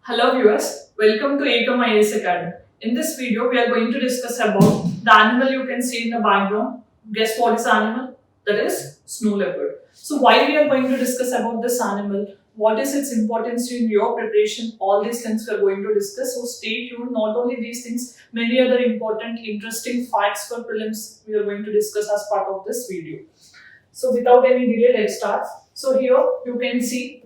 Hello viewers, welcome to Ekam Academy. In this video, we are going to discuss about the animal you can see in the background. Guess what is the animal? That is snow leopard. So why we are going to discuss about this animal? What is its importance in your preparation? All these things we are going to discuss. So stay tuned. Not only these things, many other important, interesting facts for prelims we are going to discuss as part of this video. So without any delay, let's start. So here you can see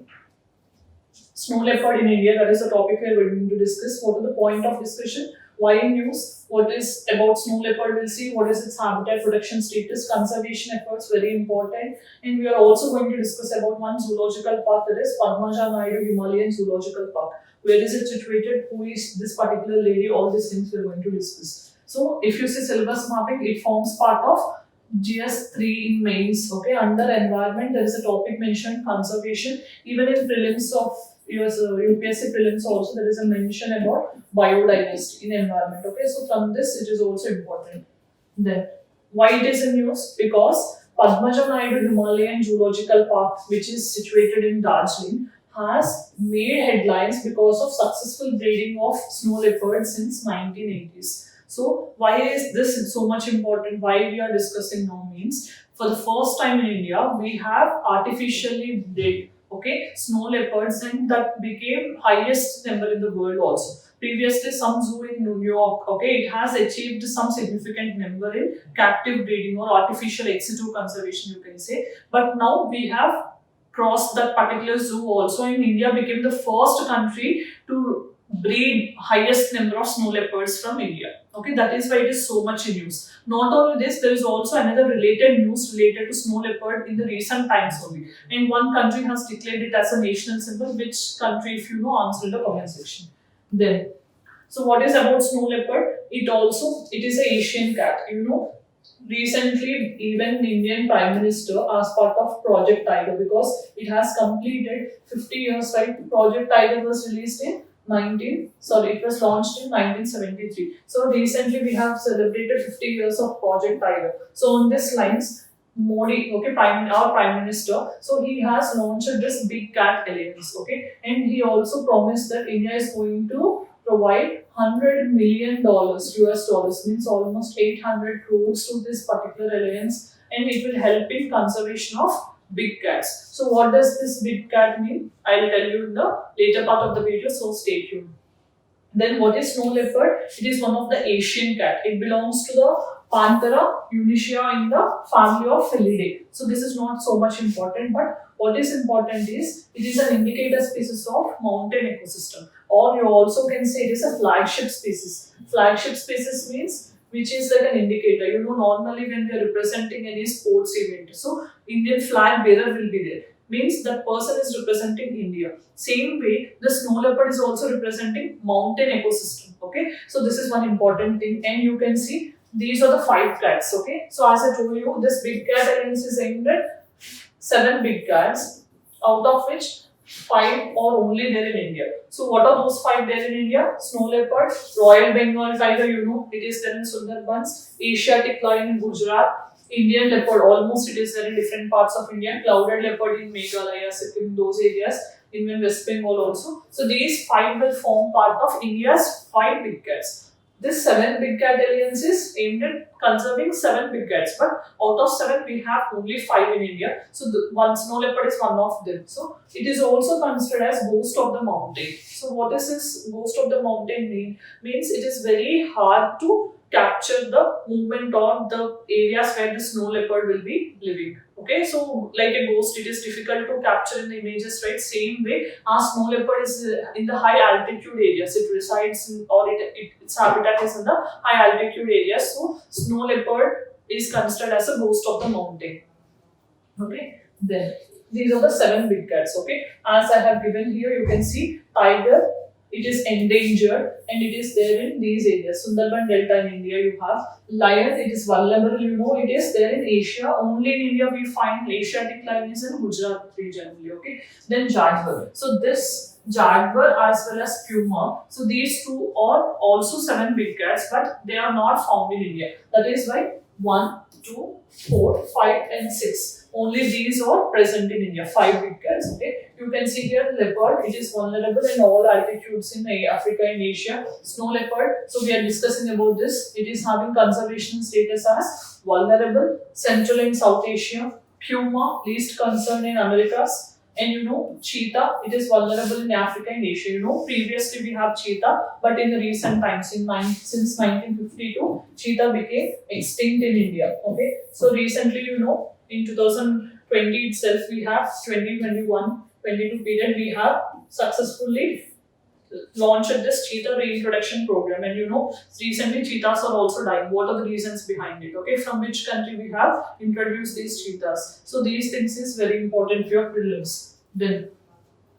snow leopard in India, that is the topic we are going to discuss. What are the point of discussion? Why news? What is about snow leopard? We'll see what is its habitat protection status, conservation efforts, very important. And we are also going to discuss about one zoological park, that is Padmaja Naidu Himalayan Zoological Park. Where is it situated? Who is this particular lady? All these things we are going to discuss. So if you see syllabus mapping, it forms part of GS3 in mains. Okay, under environment, there is a topic mentioned conservation. Even in prelims of UPSC prelims also there is a mention about biodiversity in environment. Okay, so from this it is also important. Then why it is in news? Because Padmaja Naidu Himalayan Zoological Park, which is situated in Darjeeling, has made headlines because of successful breeding of snow leopards since 1980s. So why is this so much important? Why we are discussing now means for the first time in India we have artificially bred snow leopards, and that became highest number in the world also. Previously, some zoo in New York, it has achieved some significant number in captive breeding or artificial ex situ conservation, you can say. But now we have crossed that particular zoo also, and India became the first country to breed highest number of snow leopards from India. Okay, that is why it is so much in news. Not only this, there is also another related news related to snow leopard in the recent times only. And one country has declared it as a national symbol. Which country, if you know, answer in the comment section. Then, so what is about snow leopard? It is an Asian cat. Recently, even the Indian Prime Minister, as part of Project Tiger, because it has completed 50 years, right? Project Tiger was released in it was launched in 1973. So recently we have celebrated 50 years of Project Tiger. So on this lines, Modi, our Prime Minister, so he has launched this Big Cat Alliance, and he also promised that India is going to provide $100 million US dollars, means almost 800 crores to this particular alliance, and it will help in conservation of big cats. So what does this big cat mean? I'll tell you in the later part of the video, so stay tuned. Then what is snow leopard? It is one of the Asian cat. It belongs to the Panthera unicea in the family of Felidae. So this is not so much important, but what is important is it is an indicator species of mountain ecosystem, or you also can say it is a flagship species. Flagship species means which is like an indicator. Normally when we are representing any sports event, so Indian flag bearer will be there. Means that person is representing India. Same way, the snow leopard is also representing mountain ecosystem. Okay, so this is one important thing, and you can see these are the 5 cats. Okay, so as I told you, this big cat alliance is aimed at 7 big cats, out of which 5 are only there in India. So what are those 5 there in India? Snow leopard, Royal Bengal tiger, it is there in Sundarbans, Asiatic lion in Gujarat, Indian leopard, almost it is there in different parts of India, clouded leopard in Meghalaya, Sikkim, those areas, even West Bengal also. So these 5 will form part of India's 5 big cats. This 7 big cat alliance is aimed at conserving 7 big cats, but out of 7 we have only 5 in India. So one snow leopard is one of them. So it is also considered as ghost of the mountain. So what is this ghost of the mountain mean? Means it is very hard to capture the movement or the areas where the snow leopard will be living. Okay, so like a ghost, it is difficult to capture in the images, right? Same way, our snow leopard is in the high altitude areas. It resides in, or its habitat is in the high altitude areas. So snow leopard is considered as a ghost of the mountain. Okay, then these are the 7 big cats. Okay, as I have given here, you can see tiger. It is endangered and it is there in these areas. Sundarban Delta in India you have. Lion, it is vulnerable, it is there in Asia. Only in India we find Asiatic lion is in Gujarat region only. Okay. Then jaguar. So this jaguar as well as puma. So these two are also 7 big cats, but they are not found in India. That is why 1, 2, 4, 5 and 6. Only these are present in India. 5 big cats. Okay. You can see here leopard, it is vulnerable in all altitudes in Africa and Asia. Snow leopard, so we are discussing about this. It is having conservation status as vulnerable, Central and South Asia. Puma, least concerned in Americas. And cheetah, it is vulnerable in Africa and Asia. Previously we have cheetah, but in the recent times, since 1952, cheetah became extinct in India. Okay, so recently, in 2020 itself, we have 2021-22 period, we have successfully launched this cheetah reintroduction program. And recently cheetahs are also dying. What are the reasons behind it? Okay, from which country we have introduced these cheetahs? So these things is very important for your prelims. Then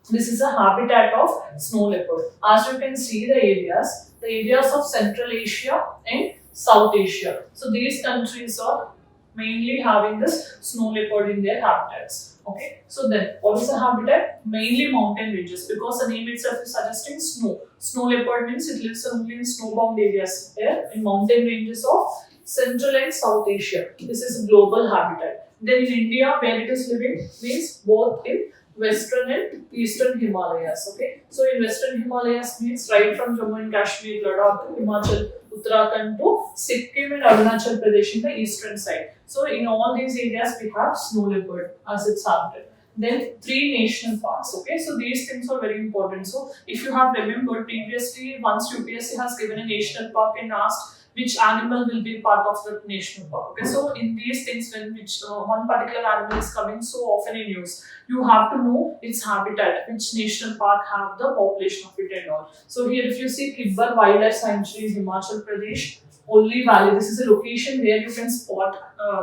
this is a habitat of snow leopard. As you can see, the areas of Central Asia and South Asia. So these countries are mainly having this snow leopard in their habitats. Okay, so then what is the habitat? Mainly mountain ranges, because the name itself is suggesting snow. Snow leopard means it lives only in snowbound areas there in mountain ranges of Central and South Asia. This is a global habitat. Then in India, where it is living means both in Western and Eastern Himalayas. Okay, so in Western Himalayas means right from Jammu and Kashmir, Ladakh, Himachal, Uttarakhand to Sikkim and Arunachal Pradesh in the eastern side. So in all these areas we have snow leopard as its habitat. Then 3 national parks. Okay, so these things are very important. So if you have remembered previously, once UPSC has given a national park and asked which animal will be part of the national park. Okay, so in these things, when one particular animal is coming so often in news, you have to know its habitat, which national park have the population of it and all. So here if you see Kibbar Wildlife Sanctuary in Himachal Pradesh, Only Valley, this is a location where you can spot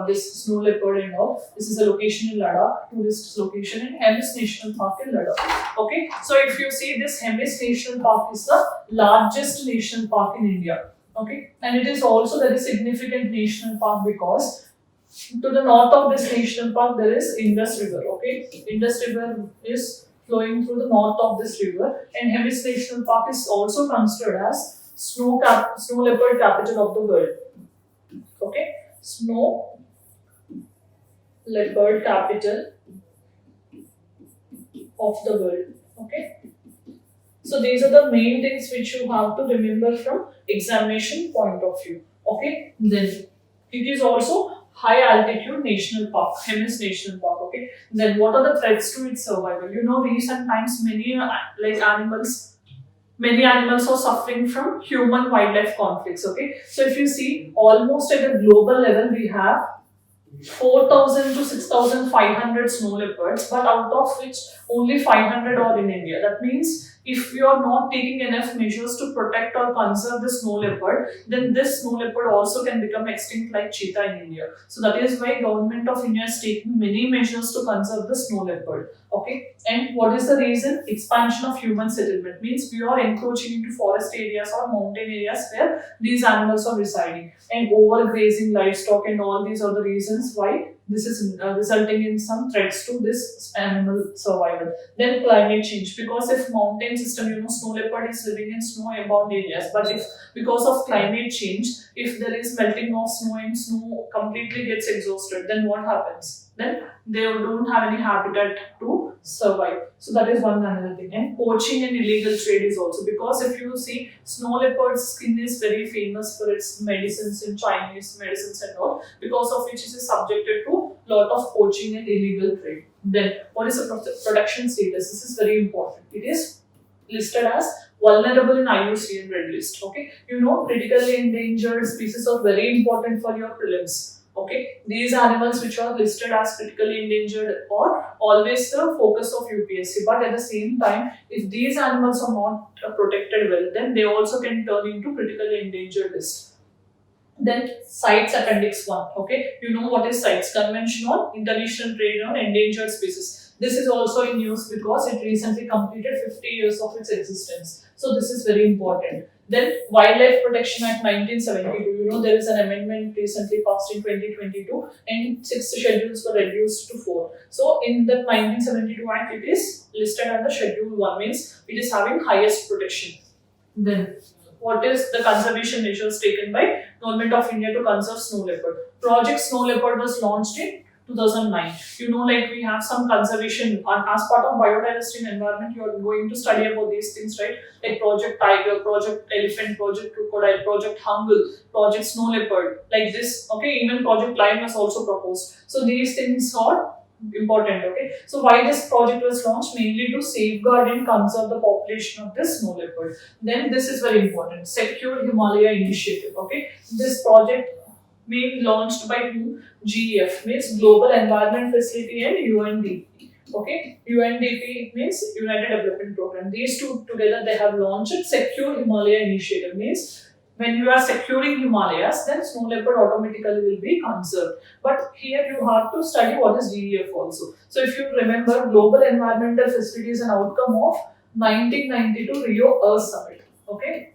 this snow leopard and all. This is a location in Ladakh, tourist location in Hemis National Park in Ladakh. Okay, so if you see this Hemis National Park is the largest national park in India. Okay, and it is also very significant national park because to the north of this national park there is Indus River. Okay, Indus River is flowing through the north of this river, and Hemis National Park is also considered as snow leopard capital of the world. Okay, snow leopard capital of the world. Okay, so these are the main things which you have to remember from examination point of view. Okay, then it is also high altitude national park, Hemis National Park. Okay, then what are the threats to its survival? Recent times many animals are suffering from human wildlife conflicts. Okay, so if you see, almost at a global level we have 4,000 to 6,500 snow leopards, but out of which only 500 are in India. That means if you are not taking enough measures to protect or conserve the snow leopard, then this snow leopard also can become extinct like cheetah in India. So that is why government of India is taking many measures to conserve the snow leopard. Okay, and what is the reason? Expansion of human settlement means we are encroaching into forest areas or mountain areas where these animals are residing, and overgrazing livestock, and all these are the reasons why this is resulting in some threats to this animal survival. Then climate change, because if mountain system, snow leopard is living in snow bound areas, but if because of climate change, if there is melting of snow and snow completely gets exhausted, then what happens? Then they don't have any habitat to survive. So that is one another thing. And poaching and illegal trade is also, because if you see, snow leopard's skin is very famous for its medicines and Chinese medicines and all, because of which it is subjected to lot of poaching and illegal trade. Then what is the protection status? This is very important. It is listed as vulnerable in IUCN Red List. Okay, critically endangered species are very important for your prelims. Okay, these animals which are listed as critically endangered are always the focus of UPSC, but at the same time, if these animals are not protected well, then they also can turn into critically endangered list. Then CITES Appendix 1. Okay, what is CITES? Convention on International Trade on Endangered Species. This is also in news because it recently completed 50 years of its existence. So this is very important. Then Wildlife Protection Act 1972, there is an amendment recently passed in 2022 and 6 schedules were reduced to 4. So in the 1972 Act, it is listed under Schedule 1, means it is having highest protection. Then what is the conservation measures taken by Government of India to conserve snow leopard? Project Snow Leopard was launched in 2009. You know, like we have some conservation as part of biodiversity and environment. You are going to study about these things, right? Like Project Tiger, Project Elephant, Project Crocodile, Project Humble, Project Snow Leopard, like this. Okay, even Project Lion was also proposed. So these things are important. Okay, so why this project was launched? Mainly to safeguard and conserve the population of this snow leopard. Then this is very important, Secure Himalaya Initiative. Okay, this project being launched by who? GEF means Global Environment Facility and UNDP. Okay, UNDP means United Development Program. These two together they have launched Secure Himalaya Initiative. Means when you are securing Himalayas, then snow leopard automatically will be conserved. But here you have to study what is GEF also. So if you remember, Global Environmental Facility is an outcome of 1992 Rio Earth Summit. Okay,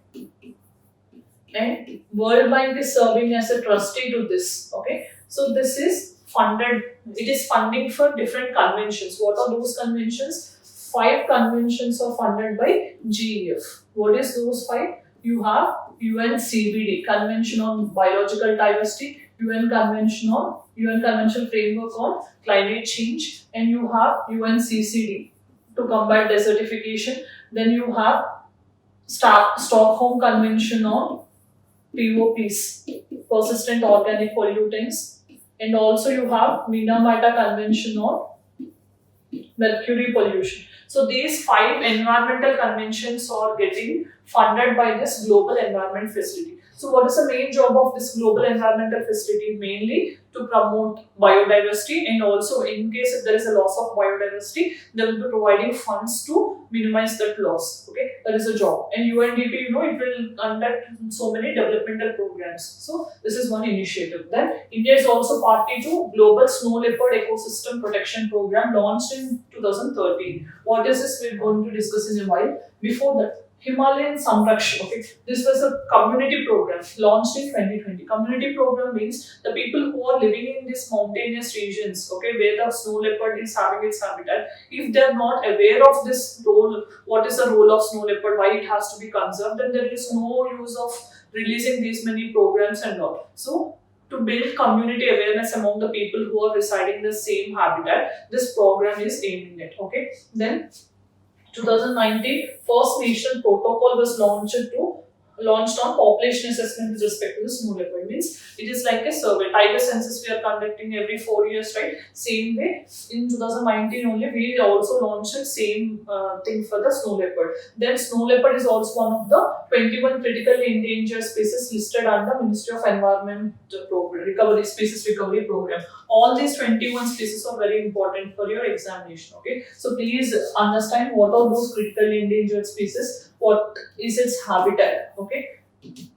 and World Bank is serving as a trustee to this. Okay, so this is funded. It is funding for different conventions. What are those conventions? 5 conventions are funded by GEF. What is those 5? You have UNCBD, Convention on Biological Diversity, UN Convention Framework on Climate Change, and you have UNCCD to combat desertification. Then you have Stockholm Convention on POPs, persistent organic pollutants, and also you have Minamata Convention on mercury pollution. So these 5 environmental conventions are getting funded by this Global Environment Facility. So what is the main job of this Global Environmental Facility? Mainly to promote biodiversity, and also in case if there is a loss of biodiversity, they will be providing funds to minimize that loss. Okay, that is a job. And UNDP, you know, it will conduct so many developmental programs. So this is one initiative. Then India is also party to Global Snow Leopard Ecosystem Protection Program launched in 2013. What is this? We're going to discuss in a while. Before that, Himalayan Samrakshan. Okay, this was a community program launched in 2020. Community program means the people who are living in these mountainous regions, okay, where the snow leopard is having its habitat, if they are not aware of this role, what is the role of snow leopard, why it has to be conserved, then there is no use of releasing these many programs and all. So to build community awareness among the people who are residing in the same habitat, this program is aiming at. Okay, then 2019, first national protocol was launched on population assessment with respect to the snow leopard. Means it is like a survey. Tiger census we are conducting every 4 years, right? Same way, in 2019 only we also launched the same thing for the snow leopard. Then snow leopard is also one of the 21 critically endangered species listed under Ministry of Environment Species Recovery Program. All these 21 species are very important for your examination. Okay, so please understand what are those critically endangered species, what is its habitat. Okay,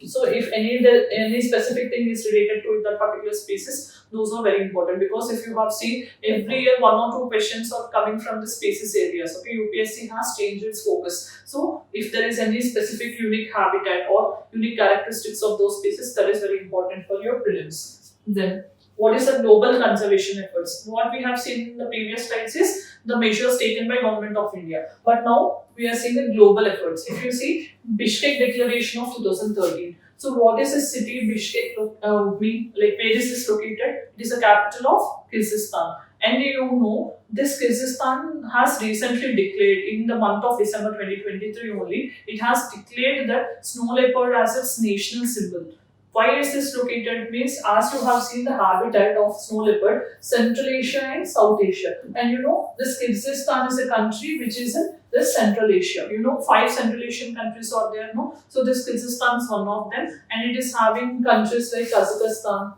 so if any specific thing is related to that particular species, those are very important, because if you have seen every year 1 or 2 questions are coming from the species areas. Okay, UPSC has changed its focus. So if there is any specific unique habitat or unique characteristics of those species, that is very important for your prelims. Then what is the global conservation efforts? What we have seen in the previous slides is the measures taken by Government of India. But now we are seeing the global efforts. If you see Bishkek Declaration of 2013. So what is this city Bishkek mean? Like where is this located? It is the capital of Kyrgyzstan. And you know, this Kyrgyzstan has recently declared in the month of December 2023 only, it has declared that snow leopard as its national symbol. Why is this located? Means as you have seen the habitat of snow leopard, Central Asia and South Asia. And you know, this Kyrgyzstan is a country which is in this Central Asia. You know, 5 Central Asian countries are there, no? So this Kyrgyzstan is one of them, and it is having countries like Kazakhstan,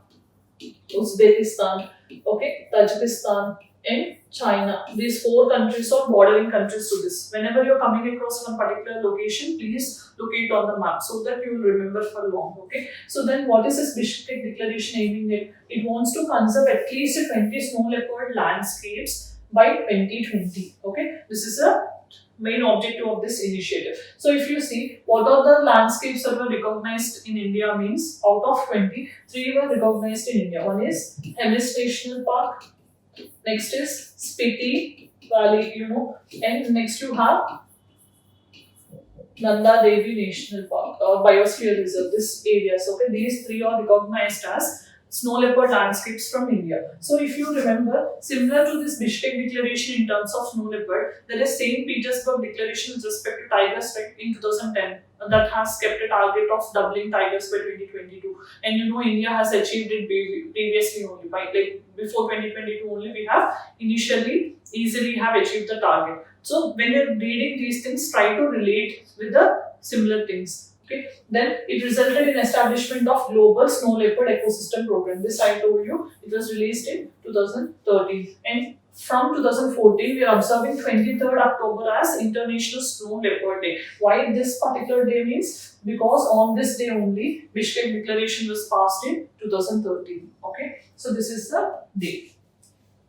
Uzbekistan, okay, Tajikistan, and China. These 4 countries are bordering countries to this. Whenever you're coming across one particular location, please locate on the map so that you will remember for long. Okay. So then what is this Bishkek Declaration aiming at? It wants to conserve at least 20 snow leopard landscapes by 2020. Okay. This is a main objective of this initiative. So if you see what are the landscapes that were recognized in India, means out of 20, 3 were recognized in India. One is Hemis National Park. Next is Spiti Valley, you know, and next you have Nanda Devi National Park or Biosphere Reserve, this areas. Okay, these 3 are recognized as snow leopard landscapes from India. So if you remember, similar to this Bishkek Declaration in terms of snow leopard, there is St. Petersburg Declaration with respect to tigers in 2010 that has kept a target of doubling tigers by 2022. And you know, India has achieved it previously only by before 2022 only. We have initially easily have achieved the target. So when you're reading these things, try to relate with the similar things. Okay. Then it resulted in establishment of Global Snow Leopard Ecosystem Program. This I told you, it was released in 2013. And from 2014, we are observing 23rd October as International Snow Leopard Day. Why this particular day means? Because on this day only, Bishkek Declaration was passed in 2013. Okay. So this is the day.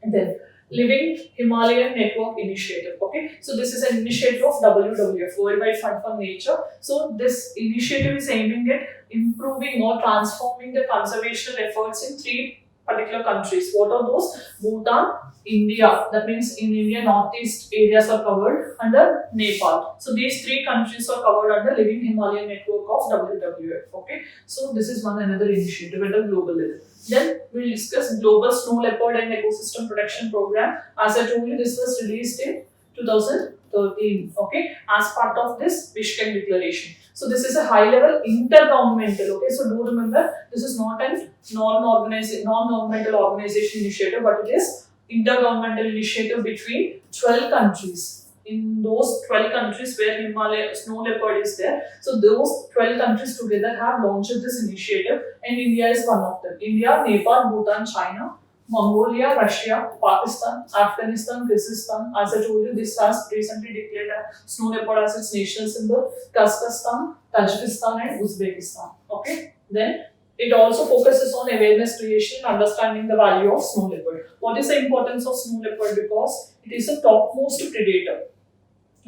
And then Living Himalayan Network Initiative. Okay, so this is an initiative of WWF, Worldwide Fund for Nature. So this initiative is aiming at improving or transforming the conservation efforts in 3 particular countries. What are those? Bhutan, India. That means in India, northeast areas are covered under Nepal. So these 3 countries are covered under Living Himalayan Network of WWF. Okay, so this is one another initiative at a global level. Then we'll discuss Global Snow Leopard and Ecosystem Protection Program. As I told you, this was released in 2013, okay, as part of this Bishkek Declaration. So this is a high-level intergovernmental, okay, so do remember, this is not a non-governmental organization initiative, but it is intergovernmental initiative between 12 countries. In those 12 countries where Himalaya snow leopard is there, so those 12 countries together have launched this initiative, and India is one of them. India, Nepal, Bhutan, China, Mongolia, Russia, Pakistan, Afghanistan, Kyrgyzstan. As I told you, this has recently declared a snow leopard as its national symbol. Kazakhstan, Tajikistan, and Uzbekistan. Okay, then it also focuses on awareness creation and understanding the value of snow leopard. What is the importance of snow leopard? Because it is a topmost predator.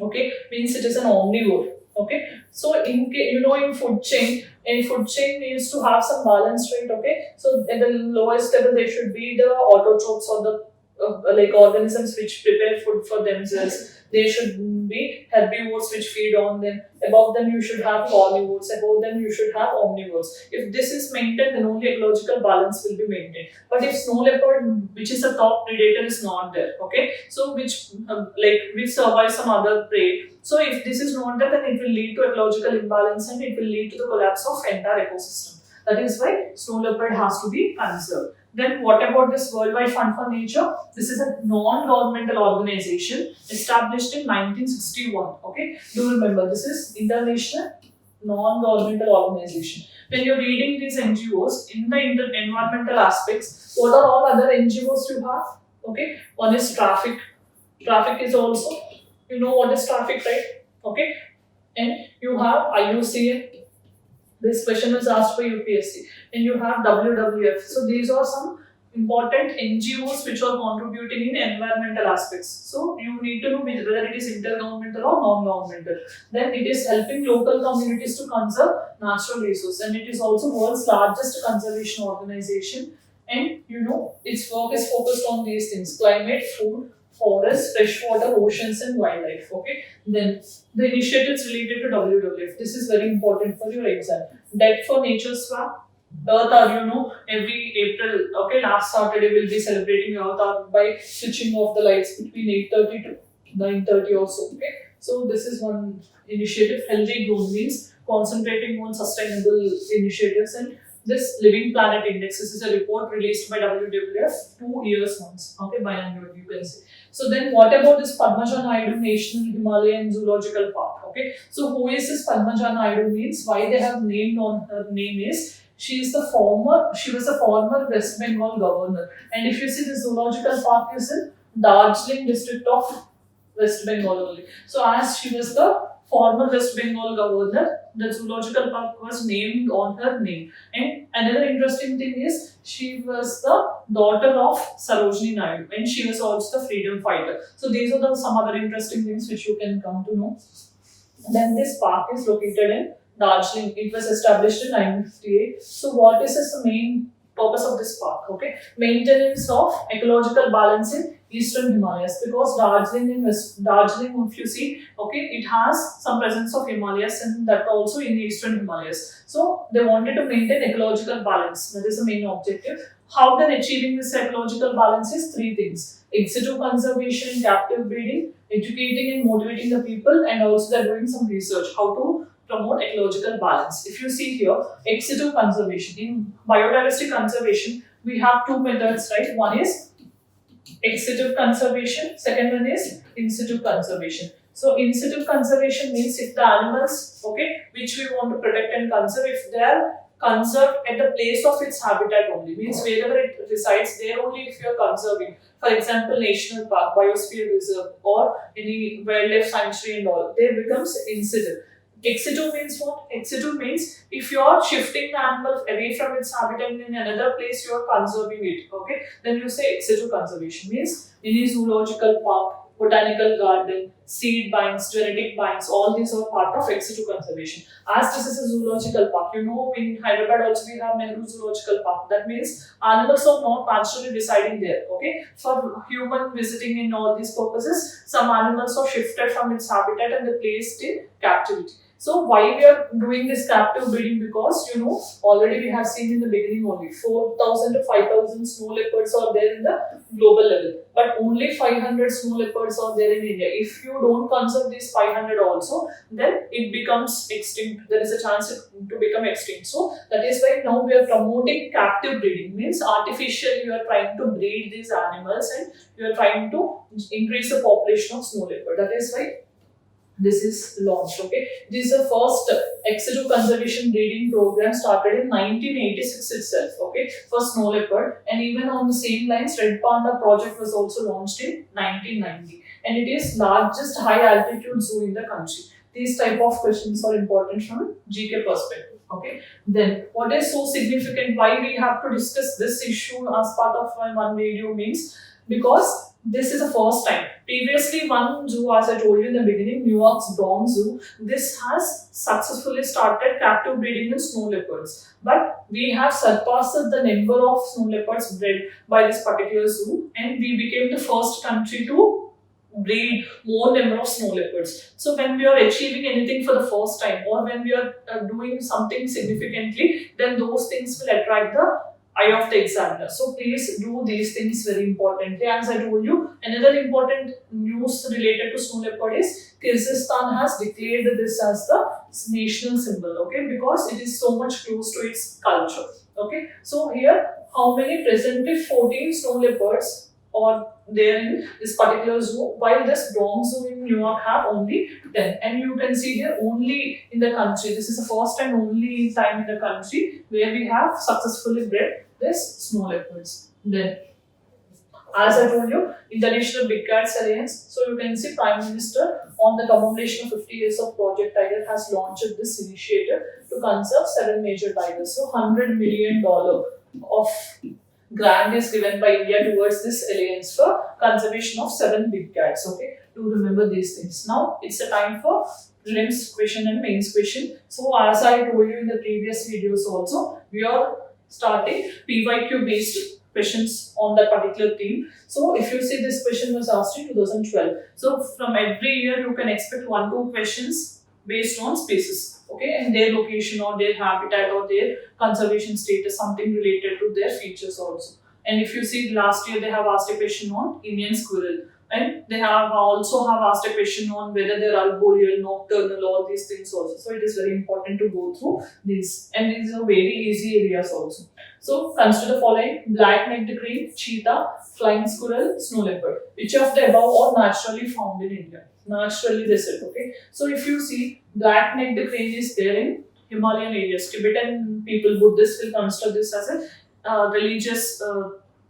Okay, means it is an omnivore. Okay, so in food chain, needs to have some balance, right? Okay, so at the lowest level there should be the autotrophs or the like organisms which prepare food for themselves. There should be herbivores which feed on them. Above them you should have carnivores. Above them you should have omnivores. If this is maintained, then only ecological balance will be maintained. But if snow leopard, which is a top predator, is not there, okay, so which survives some other prey. So if this is not there, then it will lead to ecological imbalance and it will lead to the collapse of entire ecosystem. That is why snow leopard has to be conserved. Then what about this Worldwide Fund for Nature? This is a non-governmental organization established in 1961. Okay, do remember, this is international non-governmental organization. When you're reading these NGOs in the environmental aspects, what are all other NGOs you have? Okay, one is traffic. Traffic is also, you know what is traffic, right? Okay, and you have IUCN. This question was asked by UPSC. And you have WWF. So these are some important NGOs which are contributing in environmental aspects. So you need to know whether it is intergovernmental or non-governmental. Then it is helping local communities to conserve natural resources, and it is also world's largest conservation organization. And you know, its work is focused on these things: climate, food, forests, freshwater, oceans, and wildlife. Okay. Then the initiatives related to WWF. This is very important for your exam. Debt for Nature Swap. Earth Hour, you know, every April, okay, last Saturday we'll be celebrating Earth Hour by switching off the lights between 8:30 to 9:30 or so. Okay. So this is one initiative. Healthy Growth means concentrating on sustainable initiatives. And this Living Planet Index, this is a report released by WWF 2 years once. Okay, biannual, you can see. So then what about this Padmaja Naidu National Himalayan Zoological Park? Okay, so who is this Padmaja Naidu means? Why they have named on her name is she was a former West Bengal governor. And if you see, the zoological park is in Darjeeling district of West Bengal only. So as she was the former West Bengal governor, the zoological park was named on her name. And another interesting thing is she was the daughter of Sarojini Naidu, and she was also the freedom fighter. So these are some other interesting things which you can come to know. Then this park is located in Darjeeling. It was established in 1958. So what is the main purpose of this park? Okay, maintenance of ecological balance in Eastern Himalayas, because Darjeeling, if you see, okay, it has some presence of Himalayas and that also in Eastern Himalayas. So they wanted to maintain ecological balance. That is the main objective. How they're achieving this ecological balance is three things: ex situ conservation, captive breeding, educating and motivating the people, and also they're doing some research how to promote ecological balance. If you see here, ex situ conservation. In biodiversity conservation, we have two methods, right? One is ex situ conservation, second one is in situ conservation. So in situ conservation means if the animals, okay, which we want to protect and conserve, if they are conserved at the place of its habitat only, means wherever it resides, there only if you are conserving. For example, national park, biosphere reserve, or any wildlife sanctuary and all, there becomes in situ. Ex situ means what? Ex situ means if you are shifting the animal away from its habitat in another place, you are conserving it. Okay, then you say ex situ conservation means any zoological park, botanical garden, seed banks, genetic banks, all these are part of ex situ conservation. As this is a zoological park, you know, in Hyderabad also we have Nehru Zoological Park. That means animals are not naturally residing there. Okay, for human visiting in all these purposes, some animals are shifted from its habitat and they placed in captivity. So why we are doing this captive breeding? Because you know already we have seen in the beginning only 4,000 to 5,000 snow leopards are there in the global level, but only 500 snow leopards are there in India. If you don't conserve these 500 also, then it becomes extinct. There is a chance to become extinct. So that is why now we are promoting captive breeding. Means artificially you are trying to breed these animals and you are trying to increase the population of snow leopard. That is why this is launched. Okay, this is the first ex situ conservation breeding program started in 1986 itself. Okay, for snow leopard, and even on the same lines, Red Panda project was also launched in 1990, and it is largest high altitude zoo in the country. These type of questions are important from GK perspective. Okay, then what is so significant? Why we have to discuss this issue as part of my one video means because this is the first time. Previously, one zoo, as I told you in the beginning, New York's Bronx Zoo, this has successfully started captive breeding in snow leopards. But we have surpassed the number of snow leopards bred by this particular zoo, and we became the first country to breed more number of snow leopards. So when we are achieving anything for the first time, or when we are doing something significantly, then those things will attract the eye of the examiner. So please do these things very importantly. As I told you, another important news related to snow leopard is Kyrgyzstan has declared this as the national symbol. Okay, because it is so much close to its culture. Okay, so here how many presented 14 snow leopards are there in this particular zoo, while this Bronx Zoo in New York have only 10. And you can see here only in the country, this is the first and only time in the country where we have successfully bred this snow leopards. Then, as I told you, International Big Cats Alliance. So you can see Prime Minister on the commemoration of 50 years of Project Tiger has launched this initiative to conserve 7 major tigers. So $100 million of grant is given by India towards this alliance for conservation of 7 big cats. Okay, to remember these things. Now it's the time for prelims question and mains question. So as I told you in the previous videos also, we are starting PYQ based questions on that particular theme. So if you see, this question was asked in 2012. So from every year you can expect 1-2 questions based on species, okay, and their location or their habitat or their conservation status, something related to their features also. And if you see, last year they have asked a question on Indian squirrel, and they have also asked a question on whether they're arboreal, nocturnal, all these things also. So it is very important to go through these, and these are very easy areas also. So consider the following: black-necked crane, cheetah, flying squirrel, snow leopard. Which of the above are naturally found in India? Naturally they said. Okay, so if you see, black-necked crane is there in Himalayan areas. Tibetan people, Buddhists will consider this as a religious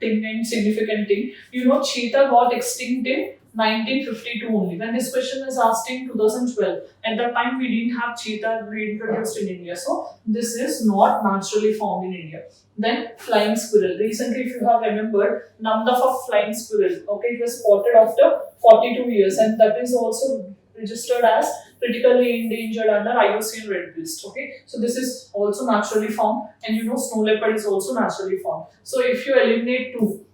thing and significant thing. You know, cheetah got extinct in 1952 only. When this question was asked in 2012, at that time we didn't have cheetah reintroduced in India. So this is not naturally found in India. Then flying squirrel. Recently, if you have remembered, number of flying squirrel. Okay, it was spotted after 42 years, and that is also registered as critically endangered under IUCN Red List. Okay, so this is also naturally found, and you know, snow leopard is also naturally found. So if you eliminate 2,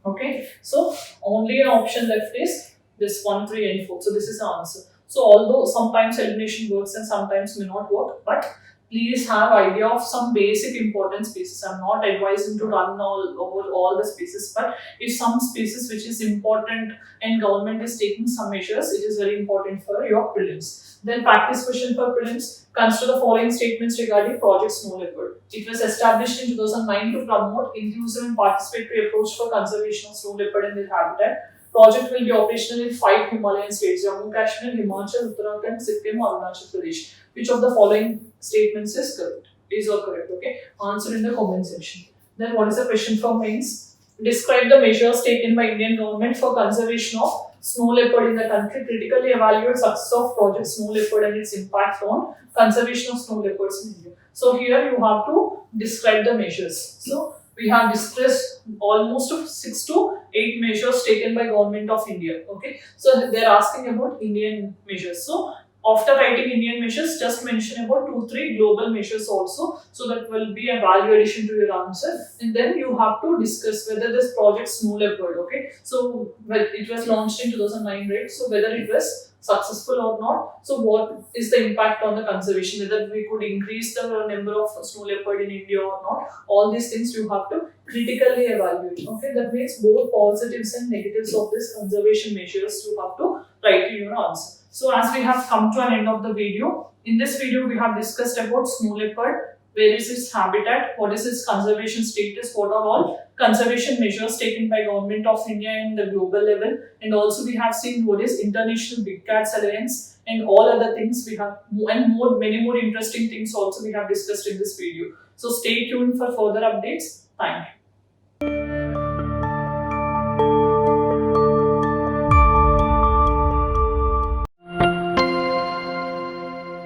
Okay, so only an option left is this 1, 3, and 4. So this is the answer. So although sometimes elimination works and sometimes may not work, but please have idea of some basic important spaces. I'm not advising to run over all the spaces, but if some spaces which is important and government is taking some measures, it is very important for your prelims. Then practice question for prelims. Consider the following statements regarding Project Snow Leopard. It was established in 2009 to promote inclusive and participatory approach for conservation of snow leopard and their habitat. Project will be operational in 5 Himalayan states: Jammu Kashmir, Himachal, Uttarakhand, Sikkim, Arunachal Pradesh. Which of the following statements is correct? Is or correct? Okay. Answer in the comment section. Then what is the question from mains? Describe the measures taken by Indian government for conservation of snow leopard in the country. Critically evaluate success of Project Snow Leopard and its impact on conservation of snow leopards in India. So here you have to describe the measures. So we have discussed almost 6 to 8 measures taken by government of India. Okay, so they are asking about Indian measures. So after writing Indian measures, just mention about 2, 3 global measures also. So that will be a value addition to your answer. And then you have to discuss whether this project Snow Leopard, okay. So well, it was launched in 2009, right? So whether it was successful or not. So what is the impact on the conservation? Whether we could increase the number of snow leopard in India or not. All these things you have to critically evaluate. Okay, that means both positives and negatives of this conservation measures you have to write in your answer. So as we have come to an end of the video, in this video we have discussed about snow leopard, where is its habitat, what is its conservation status, what are all conservation measures taken by government of India in the global level, and also we have seen what is International Big Cats Alliance and all other things we have, and many more interesting things also we have discussed in this video. So stay tuned for further updates. Thank you.